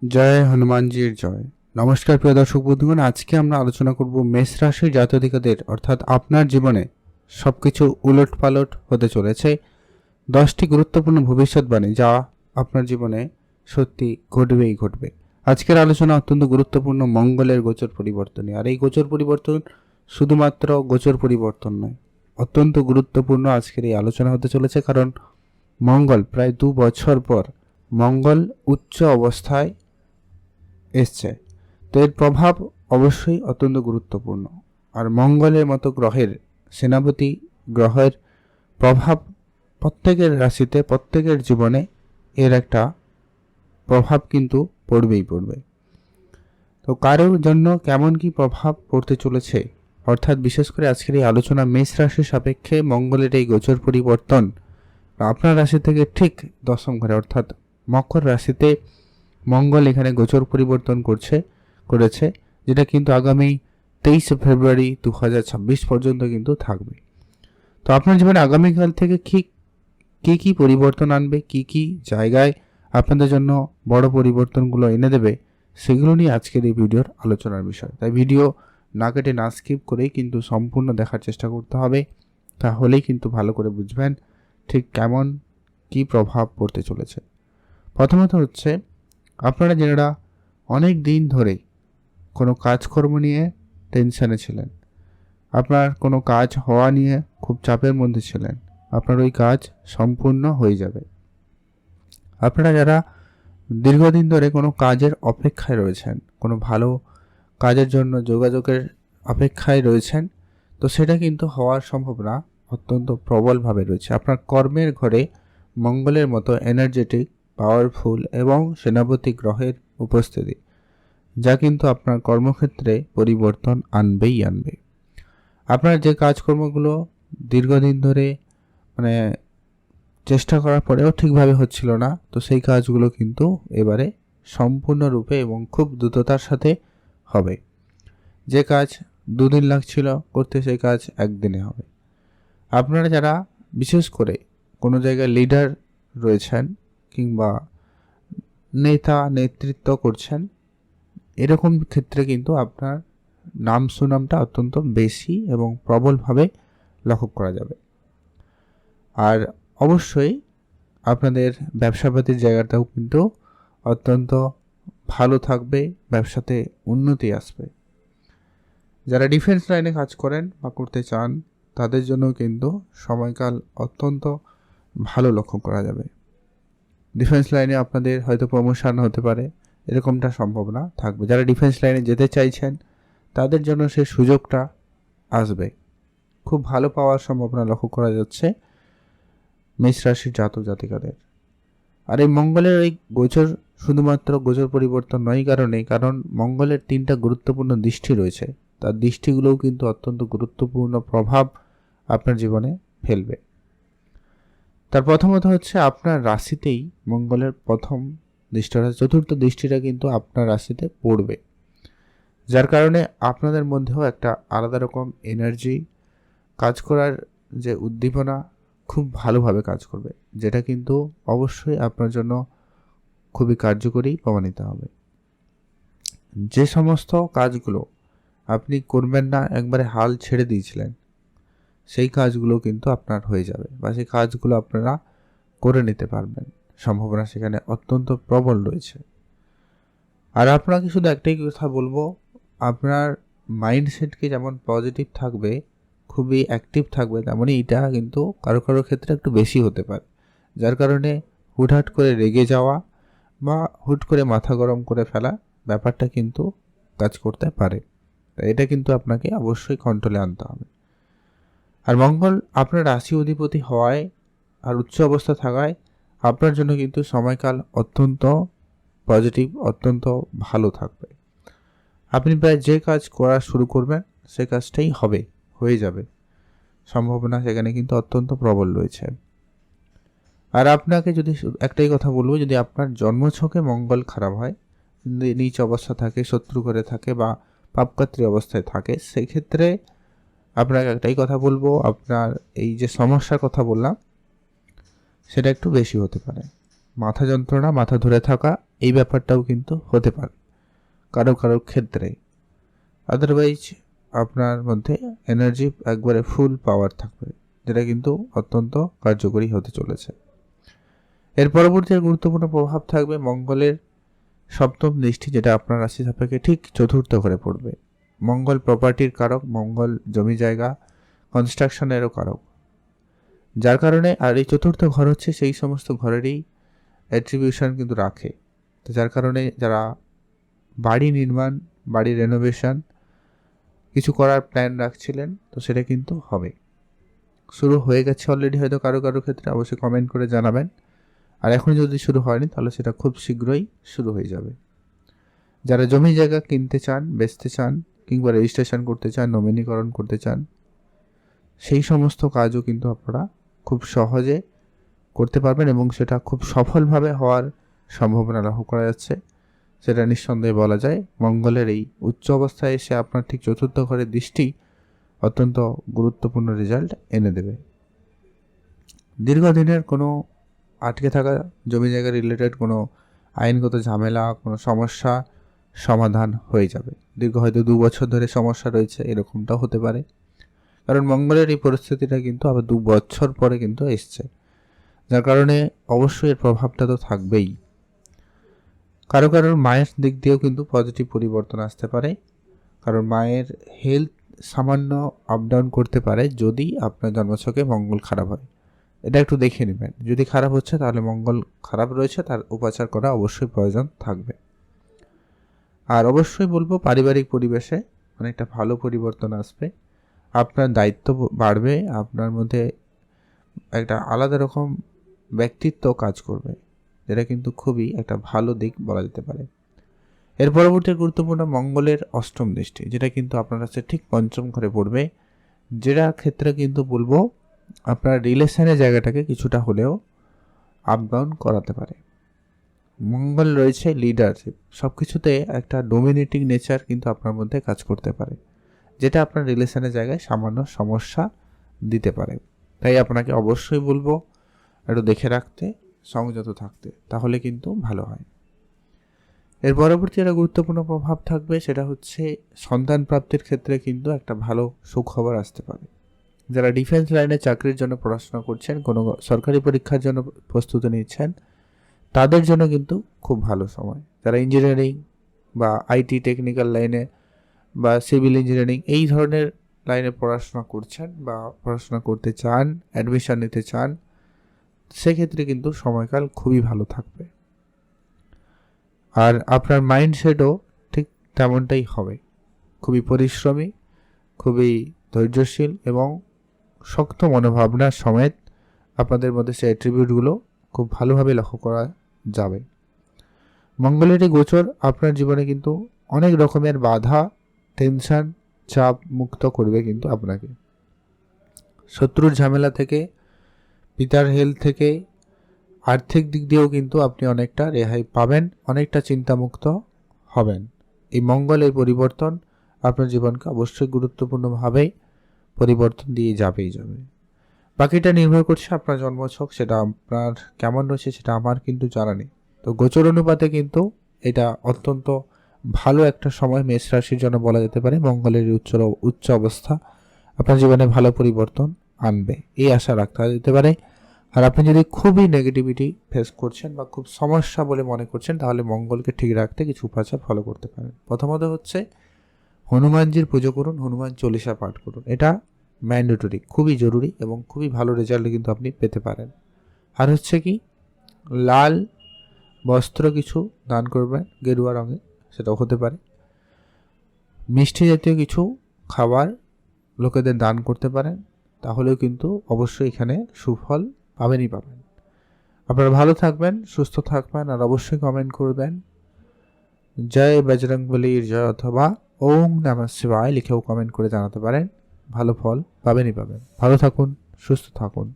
জয় হনুমানজির জয়। নমস্কার প্রিয় দর্শক বন্ধুগণ, আজকে আমরা আলোচনা করব মেষ রাশির জাতকদের অর্থাৎ আপনার জীবনে সবকিছু উলটপালট হতে চলেছে 10টি গুরুত্বপূর্ণ ভবিষ্যৎবাণী যা আপনার জীবনে সত্যি ঘটবেই ঘটবে। আজকের আলোচনা অত্যন্ত গুরুত্বপূর্ণ মঙ্গলের গোচর পরিবর্তন নিয়ে। আর এই গোচর পরিবর্তন শুধুমাত্র গোচর পরিবর্তন নয়, অত্যন্ত গুরুত্বপূর্ণ আজকের এই আলোচনা হতে চলেছে, কারণ মঙ্গল প্রায় 2 বছর পর মঙ্গল উচ্চ অবস্থায় এসছে। তো এর প্রভাব অবশ্যই অত্যন্ত গুরুত্বপূর্ণ। আর মঙ্গলের মতো গ্রহের সেনাপতি গ্রহের প্রভাব প্রত্যেকের রাশিতে, প্রত্যেকের জীবনে এর একটা প্রভাব কিন্তু পড়বেই পড়বে। তো কারোর জন্য কেমন কি প্রভাব পড়তে চলেছে, অর্থাৎ বিশেষ করে আজকের এই আলোচনা মেষ রাশির সাপেক্ষে মঙ্গলের এই গোচর পরিবর্তন আপনার রাশি থেকে ঠিক দশম ঘরে অর্থাৎ মকর রাশিতে মঙ্গল এখানে গোচর পরিবর্তন করেছে, যেটা কিন্তু আগামী 23 ফেব্রুয়ারি 2026 পর্যন্ত কিন্তু থাকবে। তো আপনার জীবনে আগামীকাল থেকে কি কি পরিবর্তন আনবে, কি জায়গায় আপনাদের জন্য বড় পরিবর্তনগুলো এনে দেবে, সেগুলো নিয়ে আজকের এই ভিডিওর আলোচনার বিষয়। তাই ভিডিও না কেটে না স্কিপ করেই কিন্তু সম্পূর্ণ দেখার চেষ্টা করতে হবে, তাহলেই কিন্তু ভালো করে বুঝবেন ঠিক কেমন কি প্রভাব পড়তে চলেছে। প্রথমত হচ্ছে, আপনারা যারা অনেক দিন ধরে কোনো কাজকর্ম নিয়ে টেনশনে ছিলেন, আপনার কোনো কাজ হওয়া নিয়ে খুব চাপের মধ্যে ছিলেন, আপনার ওই কাজ সম্পূর্ণ হয়ে যাবে। আপনারা যারা দীর্ঘদিন ধরে কোনো কাজের অপেক্ষায় রয়েছেন, কোনো ভালো কাজের জন্য যোগাযোগের অপেক্ষায় রয়েছেন, তো সেটা কিন্তু হওয়ার সম্ভাবনা অত্যন্ত প্রবলভাবে রয়েছে। আপনার কর্মের ঘরে মঙ্গলের মতো এনার্জেটিক, পাওয়ারফুল এবং সেনাপতি গ্রহের উপস্থিতি, যা কিন্তু আপনার কর্মক্ষেত্রে পরিবর্তন আনবেই আনবে। আপনার যে কাজকর্মগুলো দীর্ঘদিন ধরে চেষ্টা করার পরেও ঠিকভাবে হচ্ছিল না, তো সেই কাজগুলো কিন্তু এবারে সম্পূর্ণরূপে এবং খুব দ্রুততার সাথে হবে। যে কাজ 2 দিন লাগছিল করতে, সেই কাজ 1 দিনে হবে। আপনারা যারা বিশেষ করে কোনো জায়গায় লিডার রয়েছেন কিংবা নেতৃত্ব করছেন, এরকম ক্ষেত্রে কিন্তু আপনার নাম সুনামটা অত্যন্ত বেশি এবং প্রবলভাবে লক্ষ্য করা যাবে। আর অবশ্যই আপনাদের ব্যবসাপাতির জায়গাটাও কিন্তু অত্যন্ত ভালো থাকবে, ব্যবসাতে উন্নতি আসবে। যারা ডিফেন্স লাইনে কাজ করেন বা করতে চান, তাদের জন্য কিন্তু সময়কাল অত্যন্ত ভালো লক্ষ্য করা যাবে। ডিফেন্স লাইনে আপনাদের হয়তো প্রমোশন হতে পারে, এরকমটা সম্ভাবনা থাকবে। যারা ডিফেন্স লাইনে যেতে চাইছেন, তাদের জন্য সেই সুযোগটা আসবে। খুব ভালো পাওয়ার সম্ভাবনা লক্ষ্য করা যাচ্ছে মেষ রাশির জাতক জাতিকাদের। আর এই মঙ্গলের এই গোচর শুধুমাত্র গোচর পরিবর্তন নয়, কারণ মঙ্গলের 3টা গুরুত্বপূর্ণ দৃষ্টি রয়েছে। তার দৃষ্টিগুলোও কিন্তু অত্যন্ত গুরুত্বপূর্ণ প্রভাব আপনার জীবনে ফেলবে। তার প্রথমত হচ্ছে, আপনার রাশিতেই মঙ্গলের প্রথম দৃষ্টিটা, চতুর্থ দৃষ্টিটা কিন্তু আপনার রাশিতে পড়বে, যার কারণে আপনাদের মধ্যেও একটা আলাদা রকম এনার্জি কাজ করার যে উদ্দীপনা খুব ভালোভাবে কাজ করবে, যেটা কিন্তু অবশ্যই আপনার জন্য খুবই কার্যকরী প্রমাণিত হবে। যে সমস্ত কাজগুলো আপনি করবেন না, একবারে হাল ছেড়ে দিয়েছিলেন, সেই কাজগুলো কিন্তু আপনার হয়ে যাবে বা সেই কাজগুলো আপনারা করে নিতে পারবেন, সম্ভাবনা সেখানে অত্যন্ত প্রবল রয়েছে। আর আপনাকে শুধু একটাই কথা বলবো, আপনার মাইন্ডসেটকে যেমন পজিটিভ থাকবে, খুবই অ্যাক্টিভ থাকবে, তেমনই এটা কিন্তু কারো ক্ষেত্রে একটু বেশি হতে পারে, যার কারণে হুটহাট করে রেগে যাওয়া বা হুট করে মাথা গরম করে ফেলা ব্যাপারটা কিন্তু কাজ করতে পারে। তাই এটা কিন্তু আপনাকে অবশ্যই কন্ট্রোলে আনতে হবে। আর মঙ্গল আপনার রাশি অধিপতি হওয়ায় আর উচ্চ অবস্থা থাকায় আপনার জন্য কিন্তু সময়কাল অত্যন্ত পজিটিভ, অত্যন্ত ভালো থাকবে। আপনি প্রায় যে কাজ করা শুরু করবেন, সে কাজটাই হয়ে যাবে, সম্ভাবনা সেখানে কিন্তু অত্যন্ত প্রবল রয়েছে। আর আপনাকে যদি একটাই কথা বলবো, যদি আপনার জন্মছকে মঙ্গল খারাপ হয়, নিচ অবস্থা থাকে, শত্রু করে থাকে বা পাপকাত্রী অবস্থায় থাকে, সেক্ষেত্রে আপনাকে একটাই কথা বলবো, আপনার এই যে সমস্যার কথা বললাম সেটা একটু বেশি হতে পারে। মাথা যন্ত্রণা, মাথা ধরে থাকা, এই ব্যাপারটাও কিন্তু হতে পারে কারো কারো ক্ষেত্রে। আদারওয়াইজ আপনার মধ্যে এনার্জি একবারে ফুল পাওয়ার থাকবে, যেটা কিন্তু অত্যন্ত কার্যকরী হতে চলেছে। এর পরবর্তী গুরুত্বপূর্ণ প্রভাব থাকবে মঙ্গলের সপ্তম দৃষ্টি, যেটা আপনার রাশি সাপেক্ষে ঠিক চতুর্থ ঘরে পড়বে। মঙ্গল প্রপার্টির কারক, মঙ্গল জমি জায়গা কনস্ট্রাকশনেরও কারক, যার কারণে আর এই চতুর্থ ঘর হচ্ছে সেই সমস্ত ঘরেরই অ্যাট্রিবিউশন কিন্তু রাখে। তো যার কারণে যারা বাড়ি নির্মাণ, বাড়ি রেনোভেশন কিছু করার প্ল্যান রাখছিলেন, তো সেটা কিন্তু হবে, শুরু হয়ে গেছে অলরেডি হয়তো কারো কারো ক্ষেত্রে, অবশ্যই কমেন্ট করে জানাবেন। আর এখন যদি শুরু হয়নি তাহলে সেটা খুব শীঘ্রই শুরু হয়ে যাবে। যারা জমি জায়গা কিনতে চান, বেচতে চান, কিংবা রেজিস্ট্রেশন করতে চান, নমিনীকরণ করতে চান, সেই সমস্ত কাজও কিন্তু আপনারা খুব সহজে করতে পারবেন এবং সেটা খুব সফলভাবে হওয়ার সম্ভাবনা লক্ষ্য করা যাচ্ছে। সেটা নিঃসন্দেহে বলা যায় মঙ্গলের এই উচ্চ অবস্থায় এসে আপনার ঠিক চতুর্থ ঘরের দৃষ্টি অত্যন্ত গুরুত্বপূর্ণ রেজাল্ট এনে দেবে। দীর্ঘদিনের কোনো আটকে থাকা জমি জায়গা রিলেটেড কোনো আইনগত ঝামেলা, কোনো সমস্যা সমাধান হয়ে যাবে। দীর্ঘ হয়তো 2 বছর ধরে সমস্যা রয়েছে, এরকমটাও হতে পারে, কারণ মঙ্গলের এই পরিস্থিতিটা কিন্তু আবার 2 বছর পরে কিন্তু এসছে, যার কারণে অবশ্যই এর প্রভাবটা তো থাকবেই। কারো কারোর মায়ের দিক দিয়েও কিন্তু পজিটিভ পরিবর্তন আসতে পারে, কারণ মায়ের হেলথ সামান্য আপ ডাউন করতে পারে যদি আপনার জন্মছকে মঙ্গল খারাপ হয়। এটা একটু দেখে নেবেন, যদি খারাপ হচ্ছে তাহলে মঙ্গল খারাপ রয়েছে, তার উপচার করা অবশ্যই প্রয়োজন থাকবে। আর অবশ্যই বলবো পারিবারিক পরিবেশে অনেকটা ভালো পরিবর্তন আসবে, আপনার দায়িত্ব বাড়বে, আপনার মধ্যে একটা আলাদা রকম ব্যক্তিত্ব কাজ করবে, যেটা কিন্তু খুবই একটা ভালো দিক বলা যেতে পারে। এর পরবর্তী গুরুত্বপূর্ণ মঙ্গলের অষ্টম দৃষ্টি, যেটা কিন্তু আপনার কাছে ঠিক পঞ্চম ঘরে পড়বে, যেটার ক্ষেত্রে কিন্তু বলবো আপনার রিলেশনের জায়গাটাকে কিছুটা হলেও আপ ডাউন করাতে পারে। মঙ্গল রয়েছে লিডারশিপ, সব কিছুতে একটা ডোমিনেটিং নেচার কিন্তু আপনার মধ্যে কাজ করতে পারে, যেটা আপনার রিলেশনের জায়গায় সামান্য সমস্যা দিতে পারে। তাই আপনাকে অবশ্যই বলবো একটু দেখে রাখতে, সংযত থাকতে, তাহলে কিন্তু ভালো হয়। এর পরবর্তী একটা গুরুত্বপূর্ণ প্রভাব থাকবে, সেটা হচ্ছে সন্তান প্রাপ্তির ক্ষেত্রে কিন্তু একটা ভালো সুখবর আসতে পারে। যারা ডিফেন্স লাইনে চাকরির জন্য পড়াশোনা করছেন, কোনো সরকারি পরীক্ষার জন্য প্রস্তুতি নিচ্ছেন, তাদের জন্য কিন্তু খুব ভালো সময়। যারা ইঞ্জিনিয়ারিং বা আইটি টেকনিক্যাল লাইনে বা সিভিল ইঞ্জিনিয়ারিং এই ধরনের লাইনে পড়াশোনা করছেন বা পড়াশোনা করতে চান, অ্যাডমিশন নিতে চান, সেক্ষেত্রে কিন্তু সময়কাল খুবই ভালো থাকবে। আর আপনার মাইন্ডসেটও ঠিক তেমনটাই হবে, খুবই পরিশ্রমী, খুবই ধৈর্যশীল এবং শক্ত মনোভাবনা সমেত আপনাদের মধ্যে সেই অ্যাট্রিবিউটগুলো খুব ভালোভাবে লক্ষ্য করা যাবে। মঙ্গলের এই গোচর আপনার জীবনে কিন্তু অনেক রকমের বাধা, টেনশন, চাপ মুক্ত করবে কিন্তু আপনাকে। শত্রুর ঝামেলা থেকে, পিতার হেলথ থেকে, আর্থিক দিক দিয়েও কিন্তু আপনি অনেকটা রেহাই পাবেন, অনেকটা চিন্তামুক্ত হবেন। এই মঙ্গলের পরিবর্তন আপনার জীবনকে অবশ্যই গুরুত্বপূর্ণভাবে পরিবর্তন দিয়ে যাবেই যাবে। বাকিটা নির্ভর করছে আপনার জন্মছক, সেটা আপনার কেমন রয়েছে সেটা আমার কিন্তু জানা নেই। তো গোচর অনুপাতে কিন্তু এটা অত্যন্ত ভালো একটা সময় মেষ রাশির জন্য বলা যেতে পারে। মঙ্গলের উচ্চ অবস্থা আপনার জীবনে ভালো পরিবর্তন আনবে, এই আশা রাখতে যেতে পারে। আর আপনি যদি খুবই নেগেটিভিটি ফেস করছেন বা খুব সমস্যা বলে মনে করছেন, তাহলে মঙ্গলকে ঠিক রাখতে কিছু উপাচার ফলো করতে পারেন। প্রথমত হচ্ছে হনুমানজির পুজো করুন, হনুমান চল্লিশা পাঠ করুন, এটা ম্যান্ডেটরি, খুবই জরুরি এবং খুবই ভালো রেজাল্ট কিন্তু আপনি পেতে পারেন। আর হচ্ছে কি, লাল বস্ত্র কিছু দান করবেন গেরুয়া রঙে, সেটাও হতে পারে। মিষ্টি জাতীয় কিছু খাবার লোকেদের দান করতে পারেন, তাহলেও কিন্তু অবশ্যই এখানে সুফল পাবেনই পাবেন। আপনারা ভালো থাকবেন, সুস্থ থাকবেন, আর অবশ্যই কমেন্ট করবেন জয় বজরংবলীর জয় অথবা ওম নমঃ শিবায় লিখেও কমেন্ট করে জানাতে পারেন। ভালো ফল পাবেনই পাবেন। ভালো থাকুন, সুস্থ থাকুন।